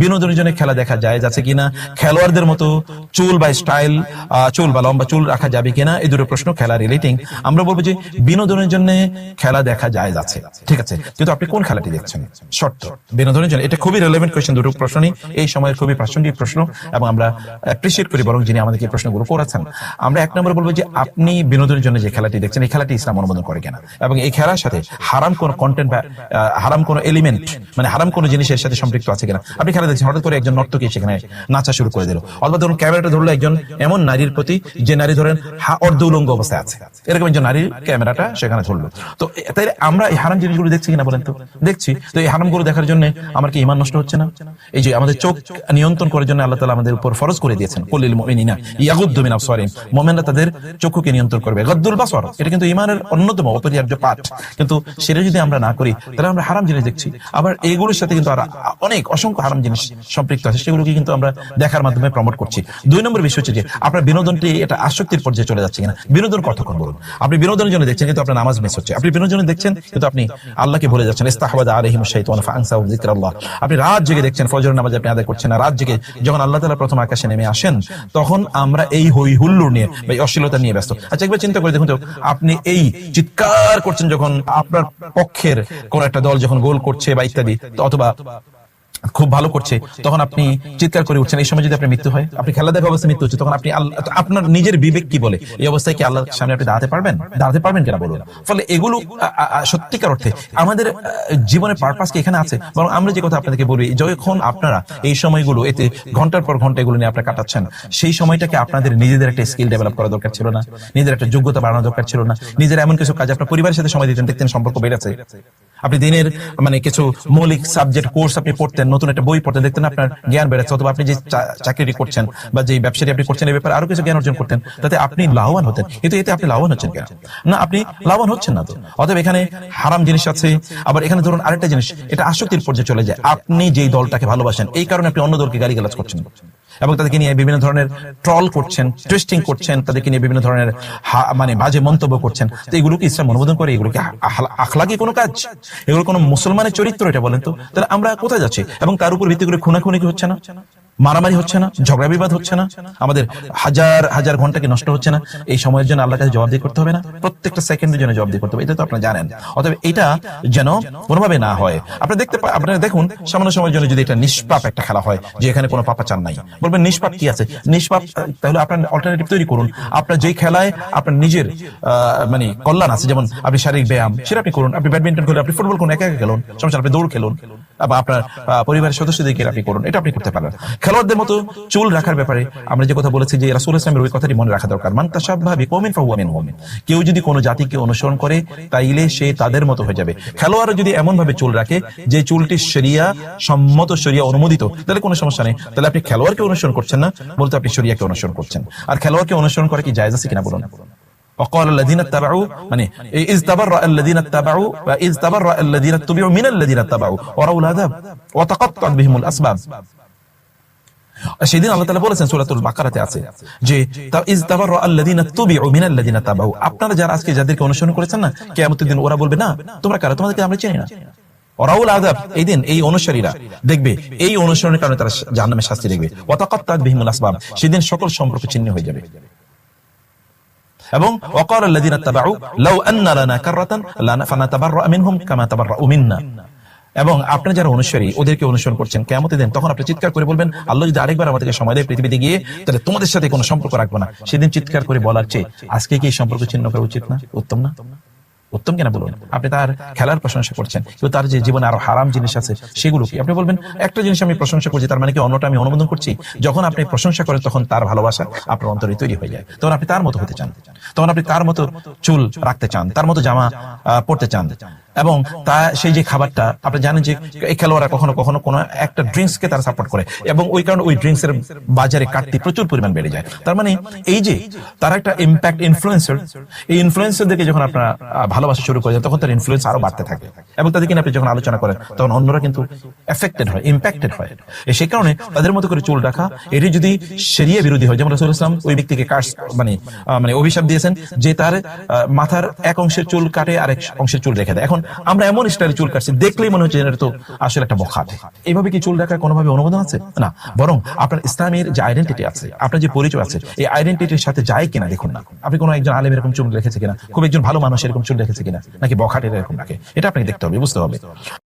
বিনোদনের জন্য খেলা দেখা যায় যাচ্ছে কিনা, খেলোয়াড়দের মতো চুল বা স্টাইল, চুল বা লম্বা চুল রাখা যাবে কিনা, এই দুটো প্রশ্ন খেলা রিলেটিং। আমরা বলবো যে বিনোদনের জন্য খেলা দেখা যায় যাচ্ছে, ঠিক আছে, কিন্তু আপনি কোন খেলাটি দেখছেন? শর্ত বিনোদনের জন্য, এটা খুবই রেলেভেন্ট কোয়েশ্চেন, দুটো প্রশ্নই এই সময়ের খুবই প্রাসঙ্গিক প্রশ্ন এবং আমরা অ্যাপ্রিসিয়েট করি বরং যিনি আমাদেরকে এই প্রশ্নগুলো করেছেন। আমরা এক নম্বর বলবো যে আপনি বিনোদনের জন্য যে খেলাটি দেখছেন এই খেলাটি ইসলাম অনুমোদন করে কিনা, এবং এই খেলার সাথে হারাম কোন কন্টেন্ট বা হারাম কোন এলিমেন্ট, মানে হারাম কোন জিনিসের সাথে সম্পৃক্ত আছে কিনা। আপনি খেলা দেখছেন, হঠাৎ করে একজন নর্তকী সেখানে নাচা শুরু করে দিল, অথবা ধরুন ক্যামেরাটা ধরলো একজন এমন নারীর প্রতি যে নারী ধরেন অর্ধ উলঙ্গ অবস্থায় আছে, এরকম একজন নারীর ক্যামেরাটা সেখানে ধরলো। তো তাই আমরা এই হারাম জিনিসগুলো দেখছি কিনা বলেন তো? দেখছি। তো এই হারামগুলো দেখার জন্য আমার কি ঈমান নষ্ট হচ্ছে না? এই যে আমাদের চোখ নিয়ন্ত্রণ করার জন্য আল্লাহ তাআলা আমাদের উপর ফরজ করে দিয়েছেন, কুল্লিল মুমিনিনা ইয়াগুদ্দু মিন আবসারিহিম, মুমিনরা তাদের চক্ষুকে নিয়ন্ত্রণ করবে। গদ্দুল বাসর, এটা কিন্তু ঈমানের অন্যতম অপরিহার্য পাঠ, কিন্তু সেটা যদি আমরা না করি তাহলে আমরা হারাম জিনিস দেখছি। আবার এইগুলোর সাথে কিন্তু আর অনেক অসংখ্য হারাম জিনিস সম্পৃক্ত আছে, সেগুলোকে কিন্তু আমরা দেখার মাধ্যমে প্রমোট করছি। দুই নম্বর বিষয় হচ্ছে যে আপনার বিনোদনটি এটা আসক্তির পর্যায়ে চলে যাচ্ছে কিনা। বিনোদন কতক্ষণ বলুন? আপনি বিনোদনের জন্য দেখছেন কিন্তু আপনার নামাজ মিস হচ্ছে, আপনি বিনোদনের দেখছেন কিন্তু আপনি আল্লাহকে ভুলে যাচ্ছেন। ইস্তাহওয়াযা আলাইহিমুশ শাইতানু ফাআনসাহুম যিকরাল্লাহ, আপনি রাত জেগে দেখছেন, ফজরের নামাজ আপনি আদায় করছেন না, রাত জেগে যখন আল্লাহ তাআলা প্রথম আকাশে নেমে আসেন তখন আমরা এই হই হুল্লোড় নিয়ে বা অশ্লীলতা নিয়ে ব্যস্ত। আচ্ছা একবার চিন্তা করে দেখুন তো, আপনি এই চিৎকার করছেন যখন আপনার পক্ষের কোন একটা দল যখন গোল করছে বা ইত্যাদি, অথবা খুব ভালো করছে, তখন আপনি চিৎকার করে উঠছেন। এই সময় যদি আপনার মৃত্যু হয়, আপনি খেলা দেখা অবস্থায় মৃত্যু হচ্ছে, তখন আপনি আপনার নিজের বিবেক কি বলে? এই অবস্থায় কি আল্লাহর সামনে আপনি দাঁড়াতে পারবেন? দাঁড়াতে পারবেন কিনা বলুন? ফলে এগুলো সত্যিকার অর্থে আমাদের জীবনের পারপাস কি এখানে আছে? বরং আমরা যে কথা আপনাদেরকে বলি, যখন আপনারা এই সময়গুলো এতে ঘন্টার পর ঘন্টা এগুলো নিয়ে আপনারা কাটাচ্ছেন, সেই সময়টাকে আপনাদের নিজেদের একটা স্কিল ডেভেলপ করা দরকার ছিল না? নিজের একটা যোগ্যতা বাড়ানো দরকার ছিল না? নিজের এমন কিছু কাজ আপনার পরিবারের সাথে সময় দিতেন, দেখতেন সম্পর্ক বেড়েছে। আপনি দিনের মানে কিছু মৌলিক সাবজেক্ট কোর্স আপনি পড়তেন, নতুন একটা বই পড়তেন, দেখতেন আপনার জ্ঞান বেড়েছে। অথবা আপনি যে চাকরি করছেন বা যে ব্যবসাটি আপনি করছেন এই ব্যাপারে আরো কিছু জ্ঞান অর্জন করতেন, তাতে আপনি লাভবান হতেন। কিন্তু এতে আপনি লাভবান হচ্ছেন কেন? না, আপনি লাভবান হচ্ছেন না। তো অতএব এখানে হারাম জিনিস আছে। আবার এখানে ধরুন আরেকটা জিনিস, এটা আসক্তির পর্যায়ে চলে যায়। আপনি যেই দলটাকে ভালোবাসেন এই কারণে আপনি অন্য দলকে গালিগালাজ করছেন এবং তাদেরকে নিয়ে বিভিন্ন ধরনের ট্রল করছেন, টুইস্টিং করছেন, তাদেরকে নিয়ে বিভিন্ন ধরনের মানে বাজে মন্তব্য করছেন। তো এগুলোকে ইসলাম অনুমোদন করে? এগুলো কি আখলাকি কোনো কাজ? এগুলো কোনো মুসলমানের চরিত্র এটা বলেন তো? তাহলে আমরা কোথায় যাচ্ছি? এবং তার উপর ভিত্তি করে খুনাখুনি কি হচ্ছে না? মারামারি হচ্ছে না? ঝগড়া বিবাদ হচ্ছে না? আমাদের হাজার হাজার ঘন্টা কি নষ্ট হচ্ছে না? এই সময়ের জন্য আল্লাহর কাছে জবাবদিহি করতে হবে না? প্রত্যেকটা সেকেন্ডের জন্য জবাবদিহি করতে হবে, এটা তো আপনারা জানেন। অতএব এটা যেন কোনোভাবে না হয়। আপনারা দেখুন, সামান্য সময়ের জন্য যদি এটা নিষ্পাপ একটা খেলা হয়, যে এখানে কোনো পাপাচার নাই, বলবেন নিষ্পাপ কি আছে? নিষ্পাপ, তাহলে আপনার অল্টারনেটিভ তৈরি করুন। আপনার যেই খেলায় আপনার নিজের মানে কল্যাণ আছে, যেমন আপনি শারীরিক ব্যায়াম সেটা আপনি করুন, আপনি ব্যাডমিন্টন খেলুন, আপনি ফুটবল করুন, একা একা খেলুন, সমস্যা, আপনি দৌড় খেলুন, বা আপনার পরিবারের সদস্যদেরকে আপনি করুন, এটা আপনি করতে পারেন। খেলোয়াড়দের মতো চুল রাখার ব্যাপারে আমরা যে কথা বলেছি, যে রাসূল ইসলামের ওই কথাটি মনে রাখা দরকার, মান তাশাব্বাহা বিকওমিন ফাহুয়া মিনহুম, কেউ যদি কোনো জাতিকে অনুসরণ করে তাইলে সে তাদের মতো হয়ে যাবে। খেলোয়াড় যদি এমন ভাবে চুল রাখে যে চুলটি শরিয়া সম্মত, শরিয়া অনুমোদিত, তাহলে কোনো সমস্যা নেই। তাহলে আপনি খেলোয়াড়কে অনুসরণ করছেন না, বলতে আপনি শরিয়াকে অনুসরণ করছেন। আর খেলোয়াড়কে অনুসরণ করা কি জায়েজ আছে কিনা বলুন? وقال الذين اتبعوا মানে إذ تبرأ الذين اتبعوا وإذ تبرأ الذين اتبعوا من الذين اتبعوا ورأوا العذاب وتقطعت بهم الأسباب। সেদিন আল্লাহ তাআলা বলেছেন, সূরাতুল বাকারাতে আছে যে ইজ তাবাররা আল্লাযিনা তুবিউ মিনাল্লাযিনা তাবাউ, আপনারা যারা আজকে যাদেরকে অনুসরণ করেছেন না, কিয়ামতের দিন ওরা বলবে না তোমরা কারা, তোমাদেরকে আমরা চিনি না। ওরাউল আযাব, এই দিন এই অনুসারীরা দেখবে এই অনুসরণের কারণে তারা জাহান্নামের শাস্তি দেখবে। ওয়া তাকাত্তাত বিহিমুল আসবাব, সেদিন সকল সম্পর্ক ছিন্ন হয়ে যাবে। এবং ওয়াকাল আল্লাযিনা তাবাউ লাউ আন্না লানা কাররাতান ফানাতাবাররা মিনহুম কামা তাবাররাউ মিন্না, এবং আপনি যারা অনুসারী ওদেরকে অনুসরণ করছেন, কিয়ামতের দিন তখন আপনি চিৎকার করে বলবেন, আল্লাহ যদি আরেকবার আমাদেরকে সময় দেয় পৃথিবীতে গিয়ে, তাহলে তোমাদের সাথে কোনো সম্পর্ক রাখবো না। সেদিন চিৎকার করে বলার চেয়ে আজকে কি সম্পর্ক ছিন্ন করা উচিত না? উত্তম না? উত্তম কেনা বলুন? আপনি তার খেলার প্রশংসা করছেন, কিন্তু তার যে জীবনে আরো হারাম জিনিস আছে সেগুলো কি? আপনি বলবেন একটা জিনিস আমি প্রশংসা করছি, তার মানে কি অন্যটা আমি অনুমোদন করছি? যখন আপনি প্রশংসা করেন তখন তার ভালোবাসা আপনার অন্তরে তৈরি হয়ে যায়, তখন আপনি তার মতো হতে চান, তখন আপনি তার মতো চুল রাখতে চান, তার মতো জামা পড়তে চান। এবং তা সেই যে খাবারটা আপনি জানেন যে এই খেলোয়াড়রা কখনো কখনো কোনো একটা ড্রিঙ্কসকে তারা সাপোর্ট করে, এবং ওই কারণে ওই ড্রিঙ্কসের বাজারে কাটতি প্রচুর পরিমাণ বেড়ে যায়। তার মানে এই যে তারা একটা ইম্প্যাক্ট ইনফ্লুয়েন্সার, এই ইনফ্লুয়েন্সারদেরকে যখন আপনারা ভালোবাসা শুরু করে তখন তার ইনফ্লুয়েন্স আরো বাড়তে থাকে, এবং তাদেরকে আপনি যখন আলোচনা করেন তখন অন্যরা কিন্তু এফেক্টেড হয়, ইম্প্যাক্টেড হয়। সেই কারণে তাদের মতো করে চুল রাখা, এটি যদি শরিয়া বিরোধী হয়, যেমন রাসূল ইসলাম ওই ব্যক্তিকে কার্স মানে অভিশাপ দিয়েছেন যে তার মাথার এক অংশের চুল কাটে আরেক অংশের চুল রেখে দেয়। এখন আমরা এমন স্টাইলে চুল কাটছি, দেখলেই মনে হচ্ছে এটা তো আসলে একটা বখাটে। এইভাবে কি চুল রাখার কোনোভাবে অনুমোদন আছে? না, বরং আপনার ইসলামের যে আইডেন্টিটি আছে, আপনার যে পরিচয় আছে, এই আইডেন্টিটির সাথে যায় কিনা দেখুন না। আপনি কোনো একজন আলেম এরকম চুল রেখেছে কিনা, খুব একজন ভালো মানুষ এরকম চুল রেখেছে কিনা, নাকি বখাটের এরকম রাখে, এটা আপনাকে দেখতে হবে, বুঝতে হবে।